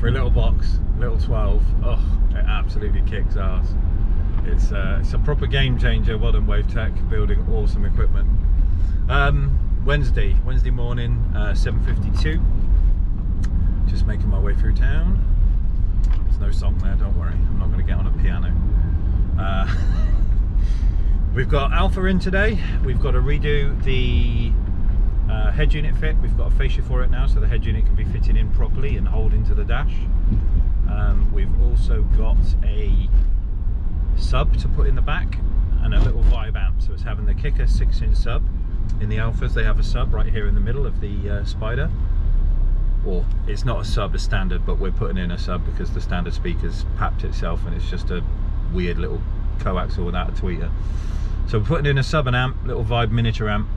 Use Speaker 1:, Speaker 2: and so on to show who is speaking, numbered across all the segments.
Speaker 1: for a little box, little 12. Oh, it absolutely kicks ass. It's a proper game changer. Well done, Wavetech, building awesome equipment. Wednesday morning, 7:52. Just making my way through town. There's no song there, don't worry. I'm not going to get on a piano. We've got Alpha in today. We've got to redo the head unit fit. We've got a fascia for it now, so the head unit can be fitted in properly and hold into the dash. We've also got a sub to put in the back and a little vibe amp. So it's having the Kicker 6-inch sub. In the Alphas they have a sub right here in the middle of the Spider. Or it's not a sub as standard, but we're putting in a sub because the standard speaker's papped itself and it's just a weird little coaxial without a tweeter. So we're putting in a sub and amp, little vibe miniature amp,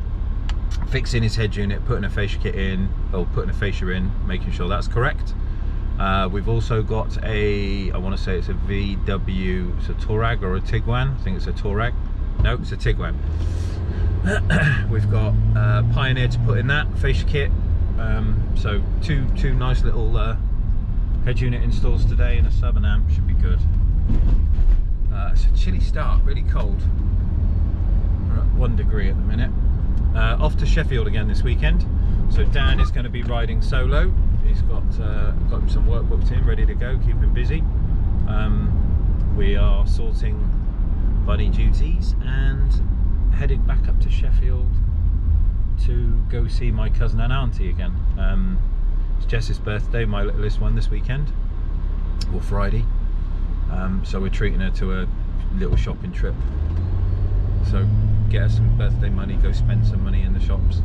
Speaker 1: fixing his head unit, putting a fascia kit in, or putting a fascia in, making sure that's correct. We've also got I want to say it's a VW, it's a Touareg or a Tiguan. I think it's a Touareg. No, it's a Tiguan. We've got Pioneer to put in that fascia kit. So two nice little head unit installs today, and a sub and amp should be good. It's a chilly start, really cold. We're at 1 degree at the minute. Off to Sheffield again this weekend. So Dan is going to be riding solo. He's got some work booked in, ready to go, keep him busy. We are sorting bunny duties and headed back up to Sheffield to go see my cousin and auntie again. It's Jess's birthday, my littlest one, this weekend, or Friday. So we're treating her to a little shopping trip. So get her some birthday money, go spend some money in the shops,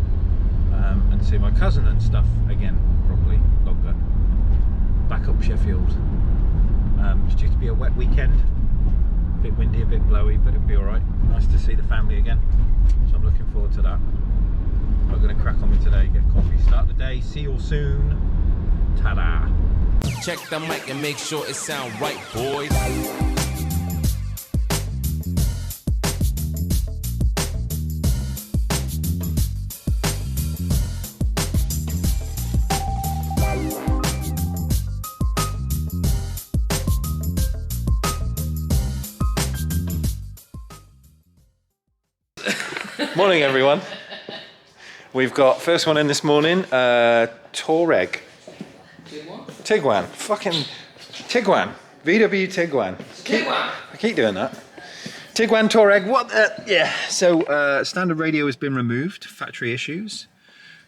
Speaker 1: and see my cousin and stuff again, probably longer. Back up Sheffield. It's due to be a wet weekend, a bit windy, a bit blowy, but it'll be alright. Nice to see the family again, so I'm looking forward to that. I'm going to crack on with today, get coffee, start the day. See you all soon. Ta-da!
Speaker 2: Check the mic and make sure it sound right, boys.
Speaker 1: Morning, everyone. We've got first one in this morning, Touareg. Tiguan. Fucking Tiguan. VW Tiguan. I keep doing that. Tiguan Touareg. What the? Yeah. So standard radio has been removed. Factory issues.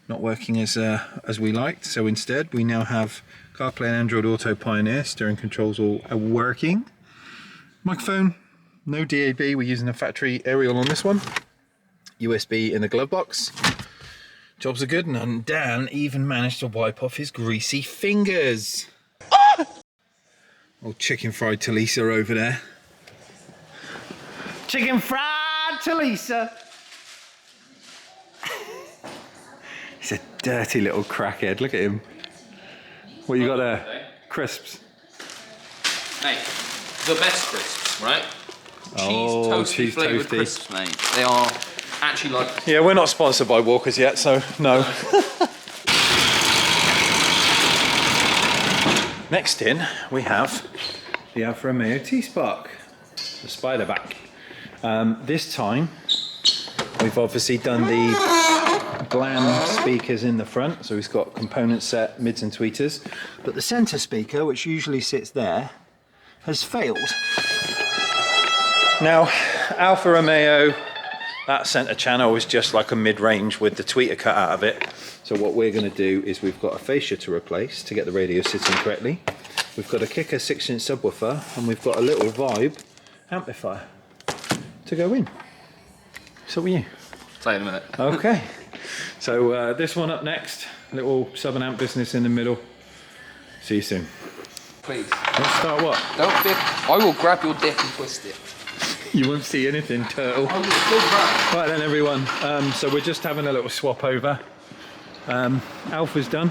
Speaker 1: Not working as we liked. So instead, we now have CarPlay and Android Auto Pioneer. Steering controls all are working. Microphone. No DAB. We're using a factory aerial on this one. USB in the glove box. Jobs are good, and Dan even managed to wipe off his greasy fingers. Ah! Old chicken fried Talisa over there. Chicken fried Talisa. He's a dirty little crackhead. Look at him. What you got there? Crisps.
Speaker 3: Mate, the best crisps, right?
Speaker 1: Cheese
Speaker 3: flavoured
Speaker 1: toasty
Speaker 3: crisps, mate. They are actually like...
Speaker 1: Yeah, we're not sponsored by Walkers yet, so no. Next in, we have the Alfa Romeo T-Spark, the Spiderback. This time, we've obviously done the bland speakers in the front, so we've got component set, mids and tweeters, but the centre speaker, which usually sits there, has failed. Now, Alfa Romeo, that centre channel is just like a mid-range with the tweeter cut out of it. So what we're going to do is we've got a fascia to replace to get the radio sitting correctly. We've got a Kicker 6-inch subwoofer, and we've got a little Vibe amplifier to go in. So are you?
Speaker 3: Say in a minute.
Speaker 1: Okay. So this one up next, little sub and amp business in the middle. See you soon.
Speaker 3: Please.
Speaker 1: Let's start what?
Speaker 3: Don't dip. I will grab your dick and twist it.
Speaker 1: You won't see anything, turtle. Right then, everyone. So we're just having a little swap over. Alpha's done.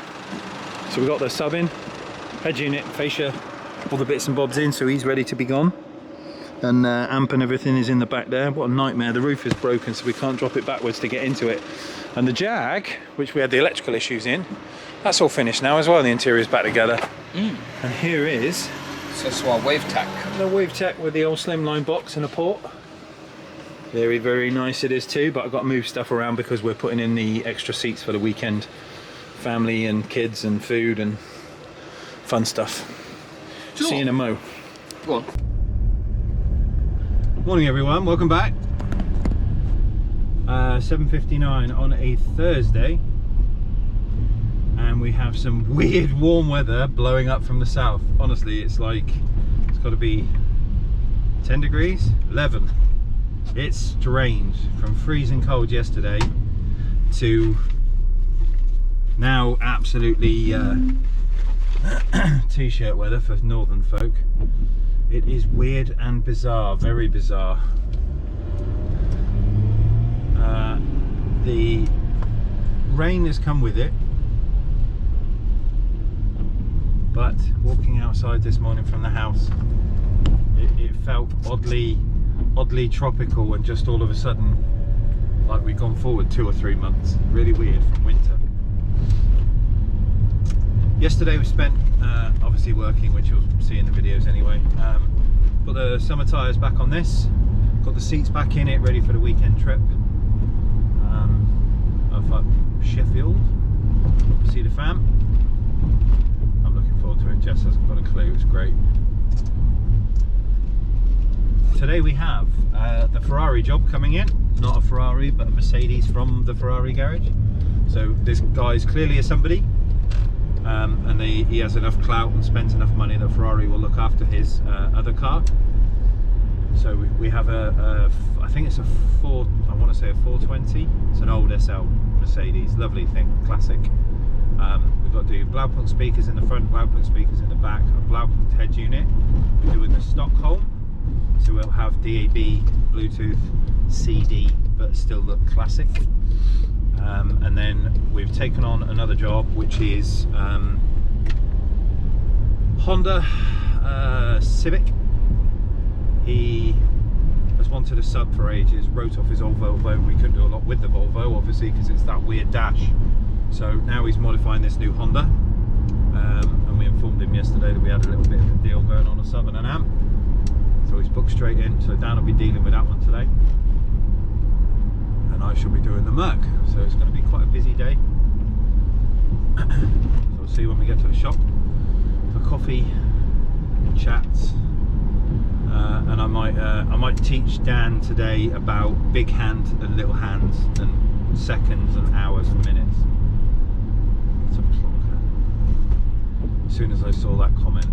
Speaker 1: So we've got the sub in, head unit, fascia, all the bits and bobs in, so he's ready to be gone. And amp and everything is in the back there. What a nightmare. The roof is broken, so we can't drop it backwards to get into it. And the Jag, which we had the electrical issues in, that's all finished now as well. The interior's back together. And here is
Speaker 3: So that's our wave tack.
Speaker 1: the WaveTech with the old slimline box and a port. Very, very nice it is too, but I've got to move stuff around because we're putting in the extra seats for the weekend. Family and kids and food and fun stuff.
Speaker 3: Do you
Speaker 1: See you in a mo.
Speaker 3: Go on.
Speaker 1: Morning everyone, welcome back. 7:59 on a Thursday. And we have some weird warm weather blowing up from the south. Honestly, it's like, it's got to be 10 degrees, 11. It's strange, from freezing cold yesterday to now absolutely t-shirt weather for northern folk. It is weird and bizarre, very bizarre. The rain has come with it, but walking outside this morning from the house, it felt oddly tropical, and just all of a sudden like we've gone forward 2 or 3 months. Really weird from winter. Yesterday we spent obviously working, which you'll see in the videos anyway. Got the summer tyres back on this, got the seats back in it, ready for the weekend trip of Sheffield. See the fam. I'm looking forward to it. Jess hasn't got a clue. It's great. Today we have the Ferrari job coming in. Not a Ferrari, but a Mercedes from the Ferrari garage. So this guy's clearly a somebody, and he has enough clout and spends enough money that Ferrari will look after his other car. So we have I think it's a 420. It's an old SL Mercedes, lovely thing, classic. We've got to do Blaupunkt speakers in the front, Blaupunkt speakers in the back, a Blaupunkt head unit. We're doing the Stockholm, so we'll have DAB, Bluetooth, CD, but still look classic. And then we've taken on another job, which is Honda Civic. He has wanted a sub for ages, wrote off his old Volvo. We couldn't do a lot with the Volvo, obviously, because it's that weird dash. So now he's modifying this new Honda, and we informed him yesterday that we had a little bit of a deal going on a sub and an amp. So he's booked straight in, so Dan will be dealing with that one today. And I shall be doing the Merc. So it's going to be quite a busy day. So we'll see when we get to the shop for coffee, chats. And I might teach Dan today about big hand and little hands and seconds and hours and minutes. It's a plonker. As soon as I saw that comment,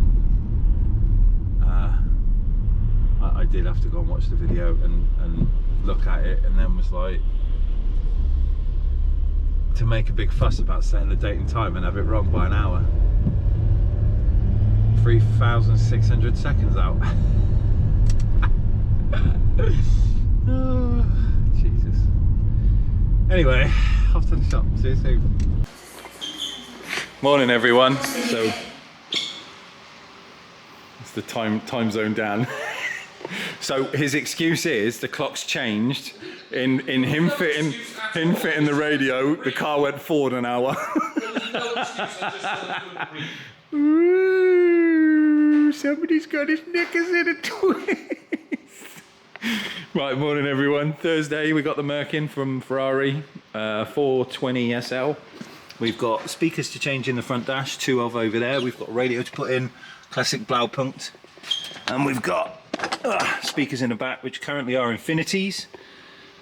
Speaker 1: I did have to go and watch the video and look at it, and then was like, to make a big fuss about setting the date and time and have it wrong by an hour. 3,600 seconds out. Oh, Jesus. Anyway, off to the shop. See you soon. Morning, everyone. So it's the time zone Dan. So his excuse is the clock's changed. In him fitting the radio, the car went forward an hour. Ooh, somebody's got his knickers in a twist. Right, morning everyone. Thursday, we got the Merc in from Ferrari, 420 SL. We've got speakers to change in the front dash, 2 of over there. We've got radio to put in, classic Blaupunkt. And we've got speakers in the back, which currently are Infinities.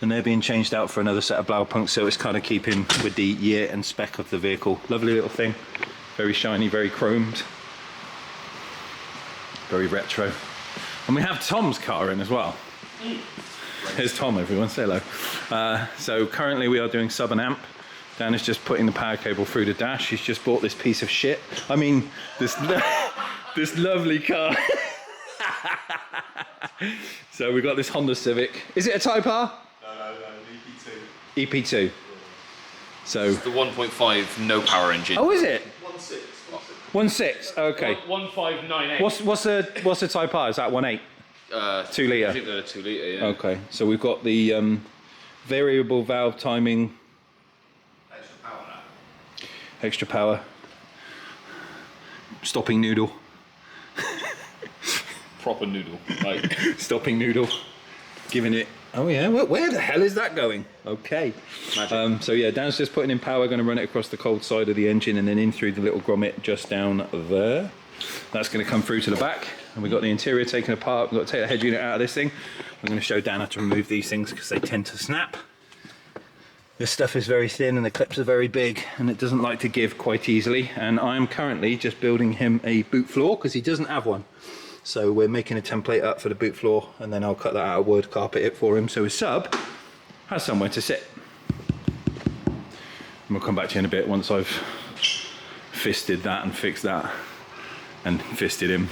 Speaker 1: And they're being changed out for another set of Blaupunkt, so it's kind of keeping with the year and spec of the vehicle. Lovely little thing. Very shiny, very chromed. Very retro. And we have Tom's car in as well. Here's Tom, everyone, say hello. So currently we are doing sub and amp. Dan is just putting the power cable through the dash. He's just bought this piece of shit. I mean, this lovely car. So we got this Honda Civic. Is it a Type R?
Speaker 4: No, EP2.
Speaker 1: EP2. So
Speaker 3: It's the 1.5 no power engine.
Speaker 1: oh, is it
Speaker 4: 1.6.
Speaker 1: 1.6? Okay.
Speaker 3: 1598.
Speaker 1: What's the Type R? Is that 1.8? 2 litre.
Speaker 3: I think they're 2 litre, yeah.
Speaker 1: Okay. So we've got the variable valve timing.
Speaker 4: Extra power now.
Speaker 1: Extra power. stopping noodle.
Speaker 3: Proper noodle. Like.
Speaker 1: Stopping noodle. Giving it. Oh yeah, where the hell is that going? Okay. So yeah, Dan's just putting in power, going to run it across the cold side of the engine and then in through the little grommet just down there. That's going to come through to the back, and we've got the interior taken apart. We've got to take the head unit out of this thing. I'm going to show Dan how to remove these things because they tend to snap. This stuff is very thin and the clips are very big and it doesn't like to give quite easily, and I am currently just building him a boot floor because he doesn't have one. So we're making a template up for the boot floor, and then I'll cut that out of wood, carpet it for him so his sub has somewhere to sit. And we'll come back to you in a bit once I've fisted that and fixed that and fisted him.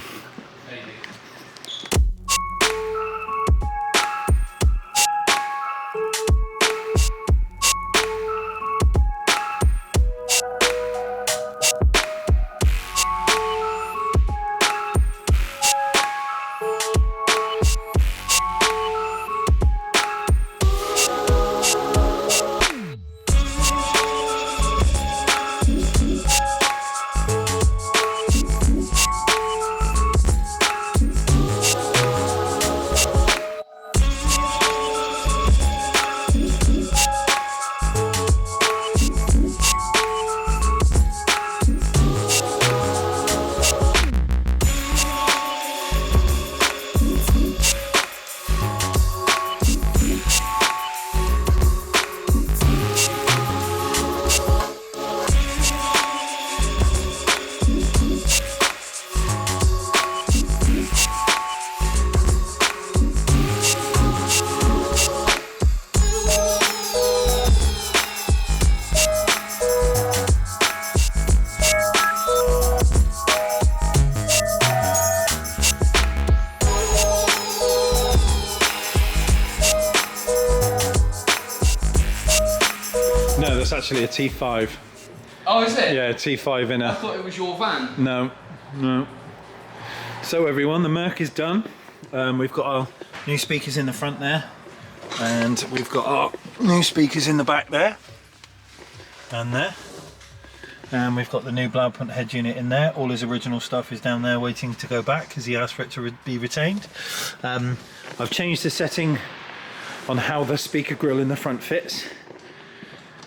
Speaker 1: No, that's actually a T5.
Speaker 3: Oh, is it?
Speaker 1: Yeah, a T5 in a...
Speaker 3: I thought it was your van.
Speaker 1: No, no. So everyone, the Merc is done. We've got our new speakers in the front there, and we've got our new speakers in the back there, and there. And we've got the new Blaupunkt head unit in there. All his original stuff is down there waiting to go back because he asked for it to be retained. I've changed the setting on how the speaker grill in the front fits,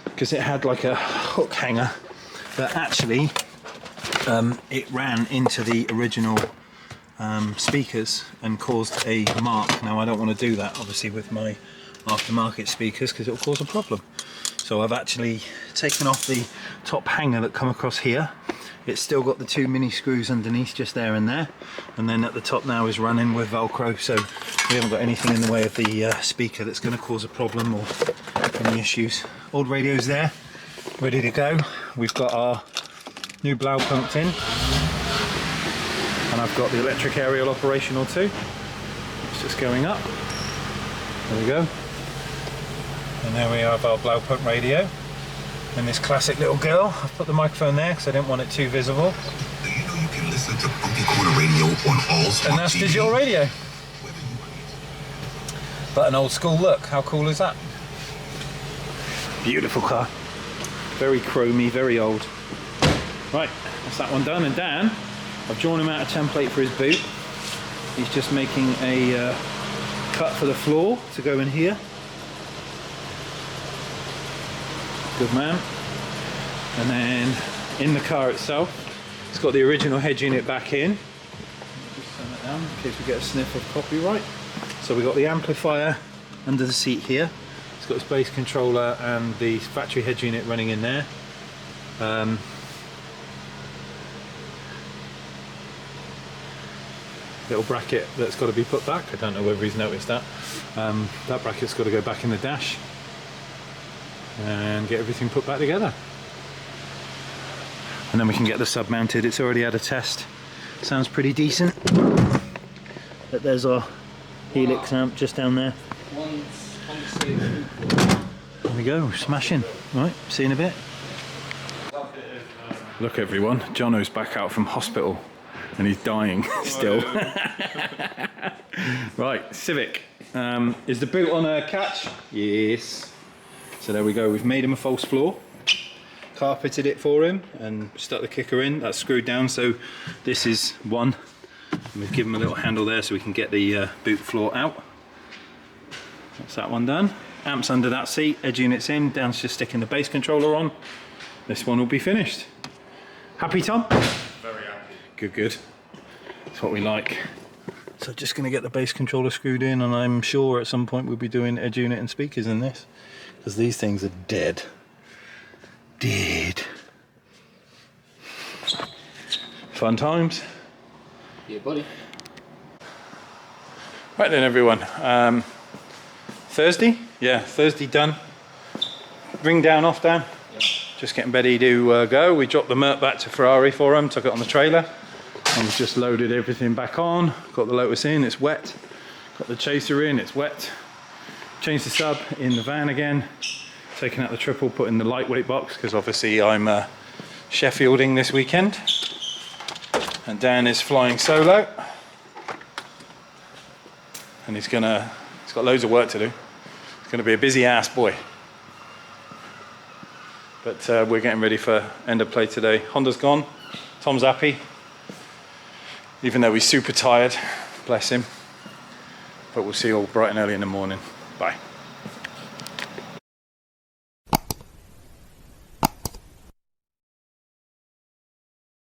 Speaker 1: because it had like a hook hanger that actually it ran into the original speakers and caused a mark. Now I don't want to do that obviously with my aftermarket speakers because it will cause a problem. So I've actually taken off the top hanger that come across here. It's still got the two mini screws underneath just there and there, and then at the top now is running with Velcro, so we haven't got anything in the way of the speaker that's going to cause a problem or any issues. Old radio's there, ready to go. We've got our new Blaupunkt in, and I've got the electric aerial operational too. It's just going up. There we go. And there we have our Blaupunkt radio. And this classic little girl. I've put the microphone there because I didn't want it too visible.
Speaker 5: Do you know you can listen to Funky Corner Radio on all smart
Speaker 1: And that's
Speaker 5: TVs?
Speaker 1: digital radio. But an old school look. How cool is that? Beautiful car. Very chromy, very old. Right, that's that one done. And Dan, I've drawn him out a template for his boot. He's just making a cut for the floor to go in here. Good man. And then in the car itself, it's got the original head unit back in. Just turn that down in case we get a sniff of copyright. So we've got the amplifier under the seat here. It's got its bass controller and the factory head unit running in there. Little bracket that's got to be put back. I don't know whether he's noticed that. That bracket's got to go back in the dash and get everything put back together, and then we can get the sub mounted. It's already had a test, sounds pretty decent. But there's our Helix amp just down there. There we go, smashing. Right, see you in a bit. Look everyone, Jono's back out from hospital and he's dying still. Right, Civic. Is the boot on a catch? Yes. So there we go, we've made him a false floor. carpeted it for him and stuck the kicker in. That's screwed down, so this is one. And we've given him a little handle there so we can get the boot floor out. That's that one done. Amps under that seat, edge units in, down's just sticking the bass controller on. This one will be finished. Happy, Tom?
Speaker 4: Very happy.
Speaker 1: Good, good. That's what we like. So just going to get the bass controller screwed in, and I'm sure at some point we'll be doing edge unit and speakers in this, because these things are dead. Dead. Fun times.
Speaker 3: Yeah, buddy.
Speaker 1: Right then, everyone. Thursday? Yeah, Thursday done. Ring down, off down.
Speaker 3: Yeah.
Speaker 1: Just getting ready to go. We dropped the Mert back to Ferrari for him, took it on the trailer. And we've just loaded everything back on. Got the Lotus in, it's wet. Got the Chaser in, it's wet. Changed the sub in the van again. Taking out the triple, put in the lightweight box, because obviously I'm Sheffielding this weekend. And Dan is flying solo. And he's got loads of work to do. It's gonna be a busy ass boy. But we're getting ready for end of play today. Honda's gone, Tom's happy. Even though he's super tired, bless him. But we'll see you all bright and early in the morning. Bye.